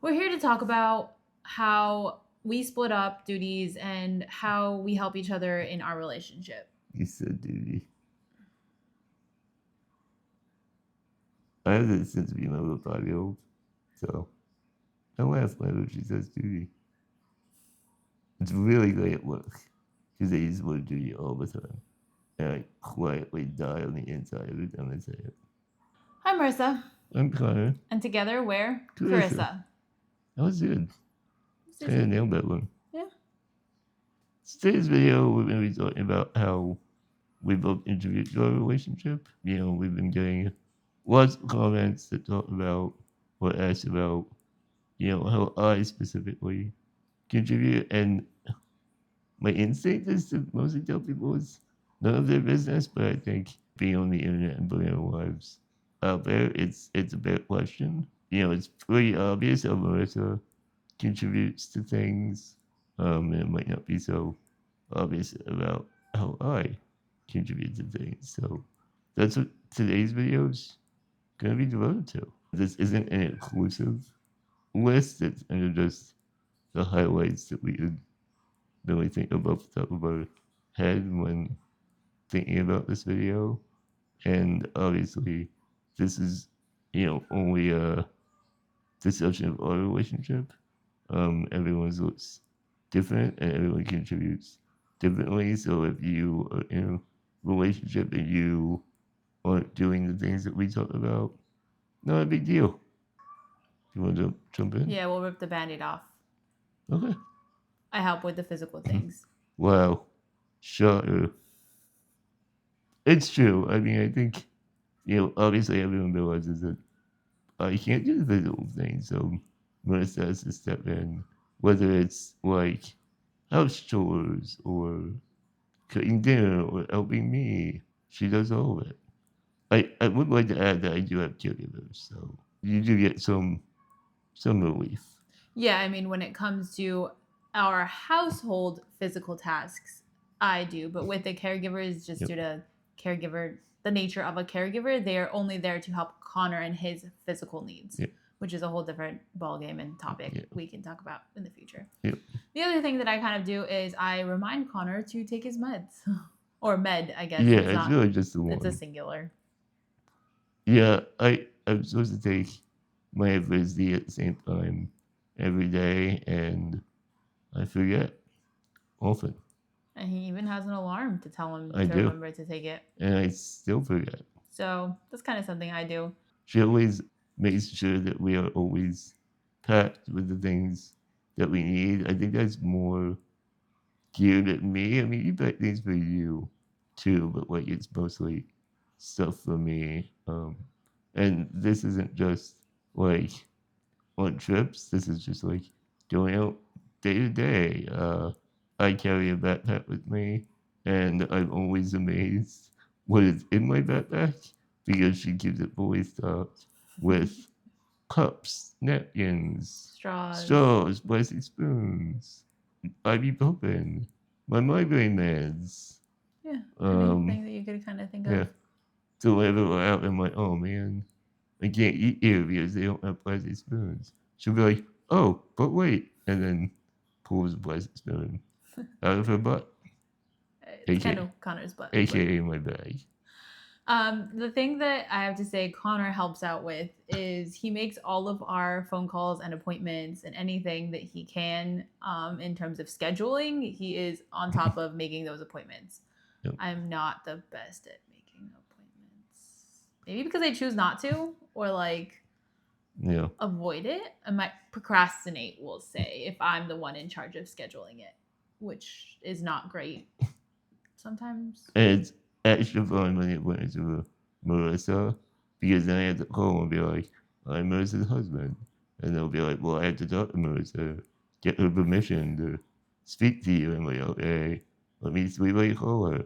We're here to talk about how we split up duties and how we help each other in our relationship. You said duty. I have this sense of being a little 5-year-old, so I laugh whenever she says duty. It's really great at work, because I use the word duty all the time. And I quietly die on the inside every time I say it. Hi, Marisa. I'm Connor. And together we're Carissa. Carissa. That was good. Kind of nailed that one. Yeah. Today's video, we're going to be talking about how we both contribute to our relationship. We've been getting lots of comments that talk about or ask about, how I specifically contribute. And my instinct is to mostly tell people it's none of their business, but I think being on the internet and putting our lives out there, it's a big question. It's pretty obvious how Marisa contributes to things, and it might not be so obvious about how I contribute to things. So that's what today's video is going to be devoted to. This isn't an inclusive list, it's kind of just the highlights that we would really think of off the top of our head when thinking about this video. And obviously, this is, only a discussion of our relationship. Everyone's looks different and everyone contributes differently. So if you are in a relationship and you aren't doing the things that we talk about, not a big deal. You want to jump in? Yeah, we'll rip the band-aid off. Okay. I help with the physical things. Wow. Shocker. It's true. I mean, I think, obviously everyone realizes that I can't do the physical things. So Marissa has to step in, whether it's like house chores or cooking dinner or helping me. She does all of it. I would like to add that I do have caregivers, so you do get some relief. Yeah, I mean, when it comes to our household physical tasks, I do. But with the caregivers, just Yep. due to the nature of a caregiver, they're only there to help Connor and his physical needs, Yep. which is a whole different ballgame and topic Yep. we can talk about in the future. Yep. The other thing that I kind of do is I remind Connor to take his meds. Or med, I guess. Yeah, it's really just the one. It's a singular. Yeah, I'm supposed to take my FSD at the same time every day, and I forget often. And he even has an alarm to tell him I to do. remember to take it. And I still forget. So that's kind of something I do. She always makes sure that we are always packed with the things that we need. I think that's more geared at me. I mean, you pack things for you too, but like it's mostly stuff for me. And this isn't just like on trips. This is just like going out day to day. I carry a backpack with me, and I'm always amazed what is in my backpack because she keeps it fully stocked with cups, napkins, straws, plastic spoons, ibuprofen, my migraine meds. Yeah, anything that you could kind of think of. Yeah. So whenever we're out, I'm like, oh man, I can't eat here because they don't have plastic spoons. She'll be like, oh, but wait, and then pulls a plastic spoon out of her butt. It's kind of Connor's butt. AKA my bag. The thing that I have to say Connor helps out with is he makes all of our phone calls and appointments and anything that he can in terms of scheduling. He is on top of making those appointments. Yep. I'm not the best at making appointments. Maybe because I choose not to or avoid it. I might procrastinate, we'll say, if I'm the one in charge of scheduling it, which is not great sometimes. It's extra fun when it went to Marisa because then I had to call and be like, I'm Marisa's husband. And they'll be like, well, I have to talk to Marisa, get her permission to speak to you. And I'm like, okay, let me call her.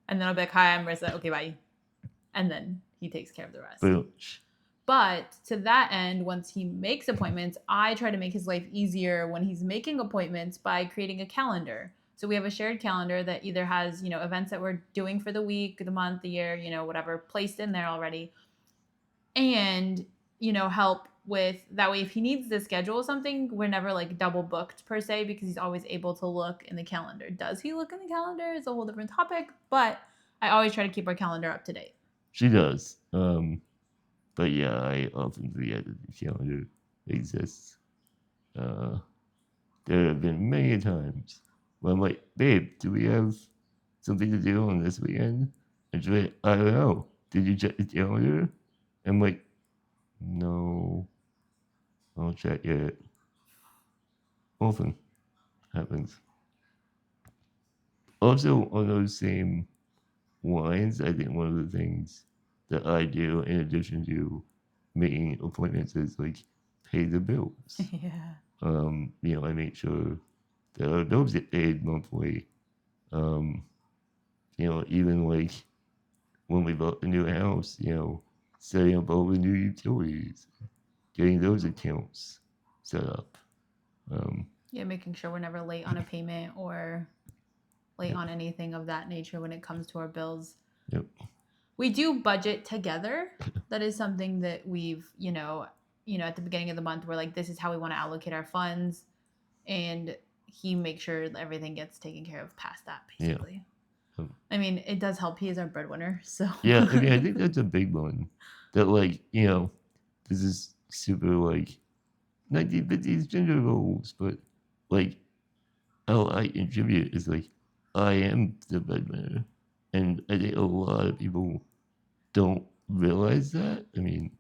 And then I'll be like, hi, I'm Marisa. Okay, bye. And then he takes care of the rest. Booch. But to that end, once he makes appointments, I try to make his life easier when he's making appointments by creating a calendar. So we have a shared calendar that either has, events that we're doing for the week, the month, the year, whatever, placed in there already. And, help with that way if he needs to schedule something, we're never like double booked per se because he's always able to look in the calendar. Does he look in the calendar is a whole different topic, but I always try to keep our calendar up to date. She does. But yeah, I often forget that the calendar exists. There have been many times where I'm like, babe, do we have something to do on this weekend? And she's like, I don't know. Did you check the calendar? I'm like, no, I'll check it. Often happens. Also, on those same lines, I think one of the things that I do in addition to making appointments is like pay the bills. Yeah. I make sure that our bills get paid monthly. Even like when we bought the new house, setting up all the new utilities, getting those accounts set up. Yeah, making sure we're never late on a payment or late on anything of that nature when it comes to our bills. Yep. We do budget together. That is something that we've, at the beginning of the month, we're like, this is how we want to allocate our funds. And he makes sure everything gets taken care of past that, basically. Yeah. I mean, it does help. He is our breadwinner, so. Yeah, I mean, I think that's a big one. That, like, this is super, like, 1950s gender roles, but, like, how I contribute is, like, I am the breadwinner. And I think a lot of people don't realize that. I mean,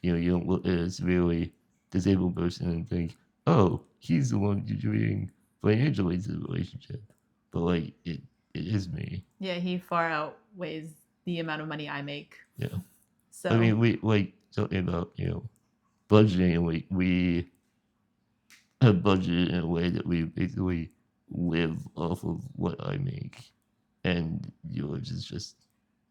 you don't look at a severely disabled person and think, oh, he's the one contributing financially to the relationship. But, like, it is me. Yeah, he far outweighs the amount of money I make. Yeah. So I mean, we like talking about budgeting, and we have budgeted in a way that we basically live off of what I make, and yours is just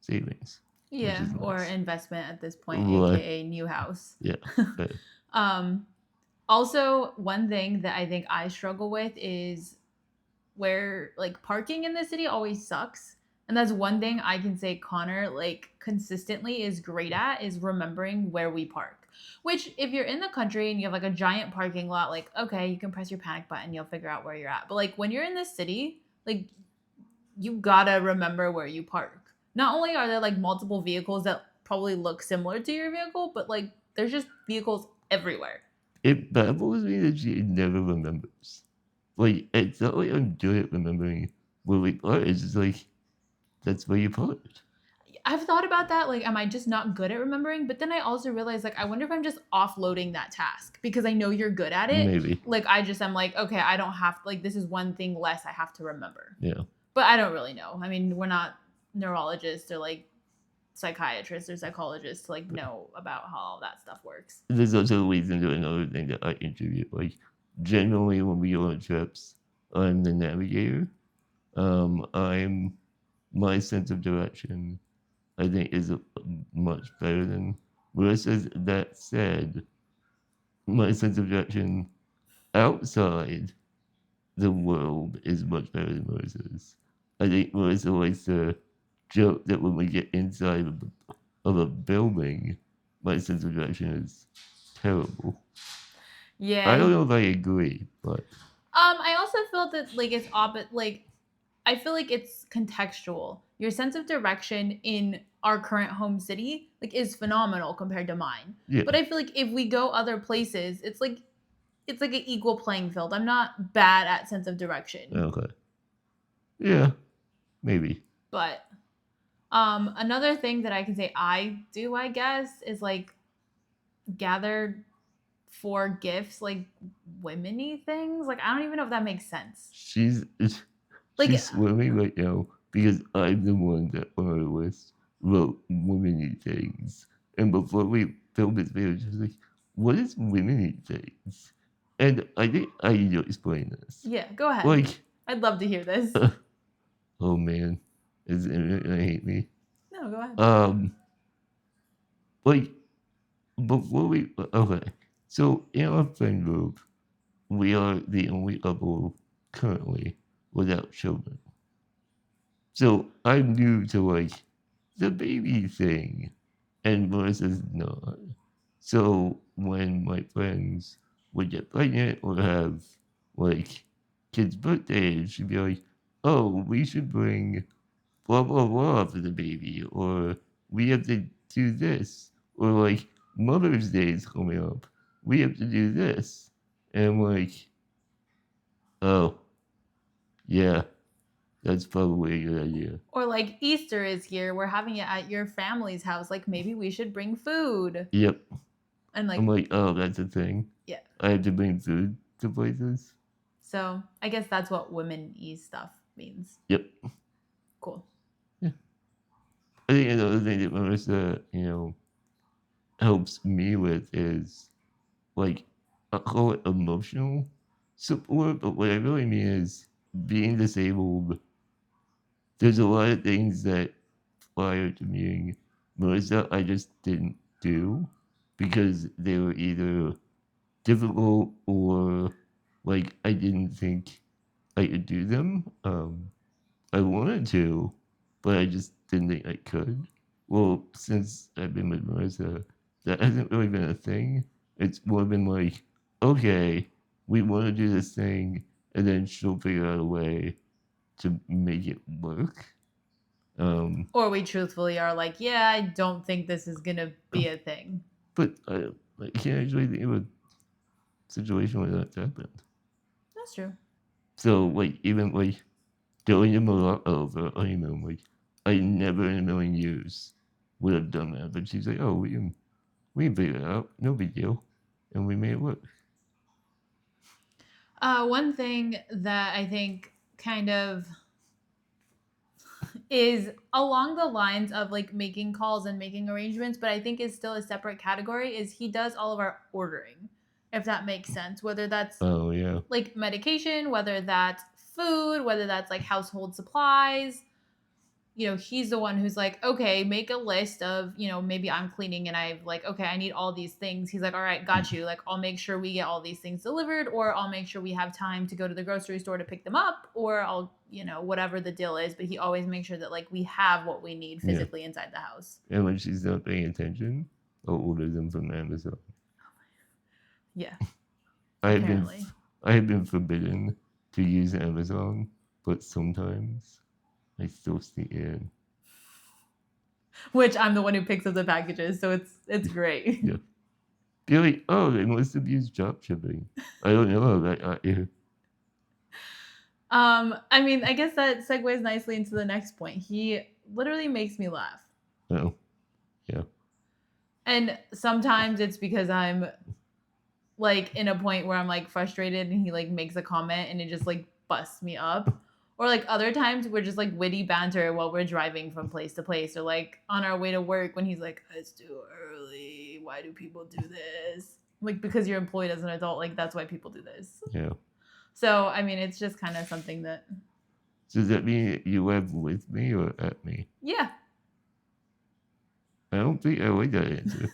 savings. Yeah, nice. or investment at this point, Right. aka new house. Yeah. Right. Also, one thing that I think I struggle with is where like parking in the city always sucks. And that's one thing I can say Connor like consistently is great at is remembering where we park. Which if you're in the country and you have like a giant parking lot, like okay, you can press your panic button, you'll figure out where you're at. But like when you're in the city, like you gotta remember where you park. Not only are there like multiple vehicles that probably look similar to your vehicle, but like there's just vehicles everywhere. It baffles me that she never remembers. Like, it's not like I'm good at remembering where we park. It's just like, that's where you parked. I've thought about that. Like, am I just not good at remembering? But then I also realized, like, I wonder if I'm just offloading that task because I know you're good at it. Maybe. Like, I'm like, okay, I don't have, like, this is one thing less I have to remember. Yeah. But I don't really know. I mean, we're not neurologists or, like, psychiatrists or psychologists to, like, know about how all that stuff works. There's also a reason to another thing that I contribute. Like, generally, when we go on trips, I'm the navigator. My sense of direction, I think, is much better than Marissa's. That said, my sense of direction outside the world is much better than Marissa's. I think Marissa likes to joke that when we get inside of a building, my sense of direction is terrible. Yeah. I don't know if I agree, but I also feel that like it's like I feel like it's contextual. Your sense of direction in our current home city like is phenomenal compared to mine. yeah. But I feel like if we go other places, it's like an equal playing field. I'm not bad at sense of direction. Okay. Yeah, maybe. But another thing that I can say I do, I guess, is like gather for gifts, like womeny things. Like I don't even know if that makes sense. She's swimming right now because I'm the one that on our list wrote womeny things. And before we filmed this video, she was like, what is womeny things? And I think I need to explain this. Yeah, go ahead. Like, I'd love to hear this. Oh man, is the internet gonna hate me? No, go ahead. Like before we okay, so in our friend group, we are the only couple currently without children. So I'm new to the baby thing, and Marissa's not. So when my friends would get pregnant or have like kids' birthdays, she'd be like, "Oh, we should bring blah blah blah for the baby," or "We have to do this," or like Mother's Day is coming up, we have to do this, and I'm like, "Oh, yeah, that's probably a good idea." Or like Easter is here, we're having it at your family's house. Like maybe we should bring food. Yep. And like, I'm like, "Oh, that's a thing. yeah. I have to bring food to places." So I guess that's what Womeny stuff means. Yep. Cool. Yeah. I think another thing that Marissa, helps me with is like I call it emotional support, but what I really mean is being disabled. There's a lot of things that prior to meeting Marissa I just didn't do because they were either difficult or like I didn't think I could do them. I wanted to, but I just didn't think I could. Well, since I've been with Marissa, that hasn't really been a thing. It's more been like, okay, we want to do this thing, and then she'll figure out a way to make it work. Or we truthfully are like, yeah, I don't think this is gonna be a thing. But I can't actually think of a situation where that's happened. That's true. So, like, even like going to over honeymoon, like, I never in a million years would have done that. But she's like, oh, we figured it out, no big deal, and we made it work. One thing that I think kind of is along the lines of like making calls and making arrangements, but I think is still a separate category is he does all of our ordering, if that makes sense. Whether that's Oh yeah, like medication, whether that's food, whether that's like household supplies. He's the one who's like, okay, make a list of, maybe I'm cleaning and I've like, okay, I need all these things. He's like, all right, got you. Like, I'll make sure we get all these things delivered, or I'll make sure we have time to go to the grocery store to pick them up, or I'll, whatever the deal is. But he always makes sure that like we have what we need physically inside the house. and when she's not paying attention, I'll order them from Amazon. Yeah. I have Apparently. been forbidden to use Amazon, but sometimes I still sneak in. Which I'm the one who picks up the packages, so it's great. Yeah. Be like, oh, they must have used drop shipping. I don't know that. I mean, I guess that segues nicely into the next point. He literally makes me laugh. Oh, yeah. And sometimes it's because I'm like in a point where I'm like frustrated and he like makes a comment and it just like busts me up. Or like other times we're just like witty banter while we're driving from place to place, or like on our way to work when he's like, it's too early. Why do people do this? Like, because you're employed as an adult, like that's why people do this. Yeah. So I mean, it's just kind of something that. So does that mean you live with me or at me? Yeah. I don't think I like that answer.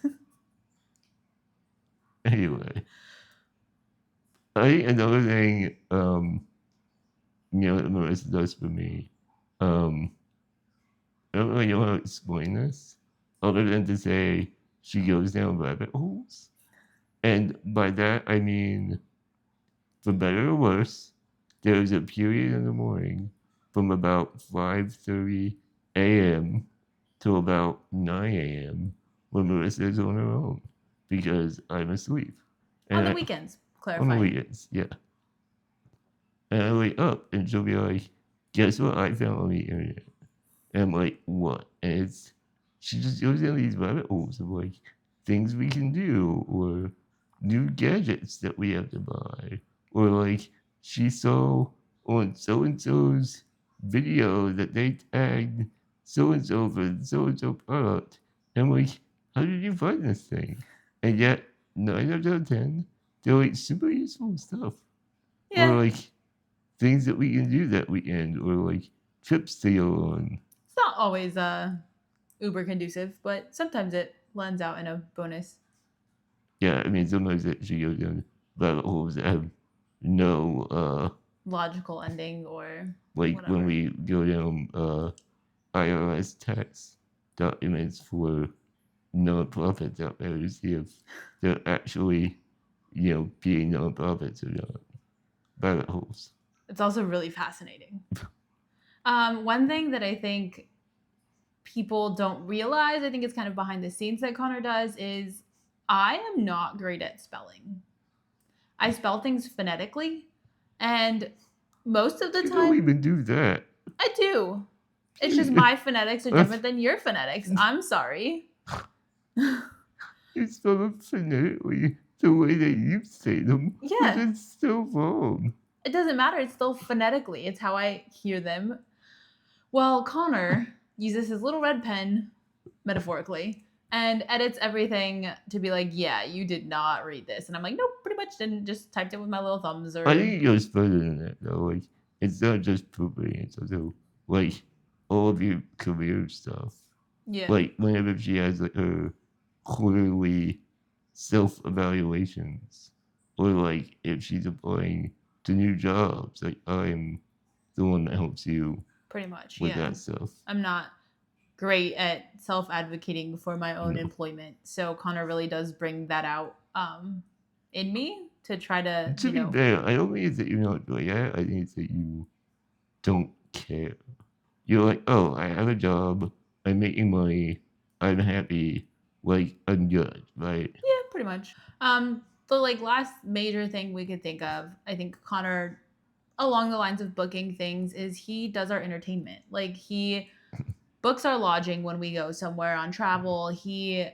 Anyway, I think another thing, that Marissa does for me, I don't really know how to explain this, other than to say she goes down rabbit holes. And by that, I mean, for better or worse, there's a period in the morning from about 5:30 a.m. to about 9 a.m. when Marissa is on her own because I'm asleep. On the weekends, clarify. On the weekends, yeah. And I wake up and she'll be like, guess what I found on the internet? And I'm like, what? And she just goes down these rabbit holes of like things we can do or new gadgets that we have to buy. Or like she saw on so and so's video that they tagged so and so for so and so product. And I'm like, how did you find this thing? And yet 9 out of 10, they're like super useful stuff. Yeah. Or like things that we can do that weekend, or like trips to go on. It's not always uber conducive, but sometimes it lends out in a bonus. Yeah, I mean sometimes it she goes down rabbit holes that have no logical ending or like whatever. When we go down IRS tax documents for nonprofits out there to see if they're actually, being nonprofits or not. Rabbit holes. It's also really fascinating. One thing that I think people don't realize, I think it's kind of behind the scenes that Connor does, is I am not great at spelling. I spell things phonetically, and most of the You don't time even do that. I do. It's just my phonetics are different than your phonetics. I'm sorry. You spell them phonetically the way that you say them, but Yeah. it's still wrong. It doesn't matter. It's still phonetically. It's how I hear them. Well, Connor uses his little red pen, metaphorically, and edits everything to be like, yeah, you did not read this. And I'm like, nope, pretty much didn't. Just typed it with my little thumbs. Or I think it goes further than that, though. Like, it's not just proofreading, it's also, like, all of your career stuff. yeah, Like, whenever she has, like, her quarterly self-evaluations, or, like, if she's applying to new jobs, like, I'm the one that helps you pretty much. with Yeah, that stuff. I'm not great at self-advocating for my own No. employment, so Connor really does bring that out in me to try to, To be fair, I don't think it's that you're not doing it. I think it's that you don't care. You're like, oh, I have a job, I'm making money, I'm happy, like, I'm good, right? Yeah, pretty much. The like last major thing we could think of, I think Connor, along the lines of booking things, is he does our entertainment. Like he books our lodging when we go somewhere on travel. He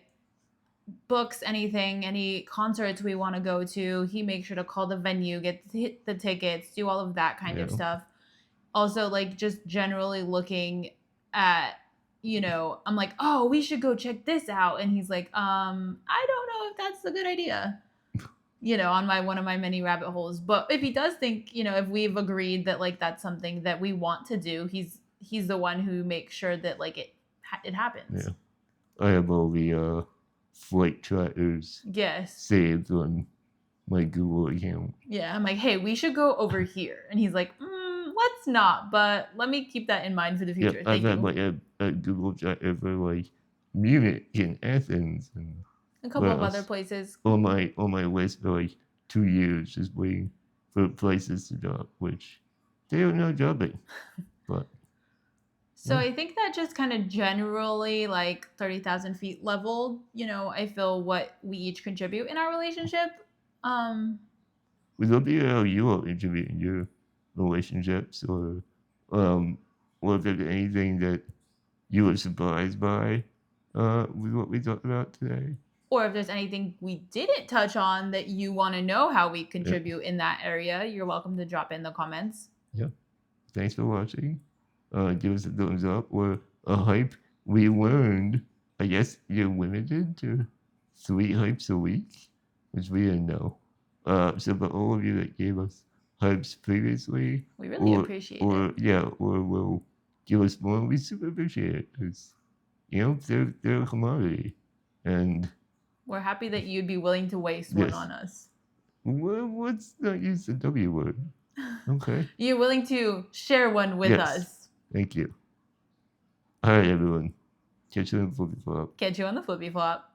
books anything, any concerts we want to go to. He makes sure to call the venue, get the tickets, do all of that kind of Yeah. stuff. Also, like just generally looking at, I'm like, oh, we should go check this out, and he's like, I don't know if that's a good idea. On one of my many rabbit holes. But if he does think, if we've agreed that like that's something that we want to do, he's the one who makes sure that like it happens. Yeah. I have all the flight trackers Yes. saved on my Google account. Yeah, I'm like, hey, we should go over here, and he's like, let's not, but let me keep that in mind for the future. Yeah, Thank I've had you. like a Google tracker for like Munich and Athens and A couple what of other else? places. On my list for like 2 years, just waiting for places to drop, which they are not dropping. But So I think that just kind of generally like 30,000 feet level, I feel what we each contribute in our relationship. Would love to hear how you all contribute in your relationships, or if there's anything that you were surprised by with what we talked about today. Or if there's anything we didn't touch on that you want to know how we contribute in that area, you're welcome to drop in the comments. Yeah. Thanks for watching. Give us a thumbs up or a hype. We learned, I guess you're limited to 3 hypes a week, which we didn't know. So for all of you that gave us hypes previously, We really appreciate it. Yeah, or will give us more, we super appreciate it, because, they're a commodity. And we're happy that you'd be willing to waste one on us. Let's not use the W word. Okay. You're willing to share one with us. Thank you. All right, everyone. Catch you on the flippy flop. Catch you on the flippy flop.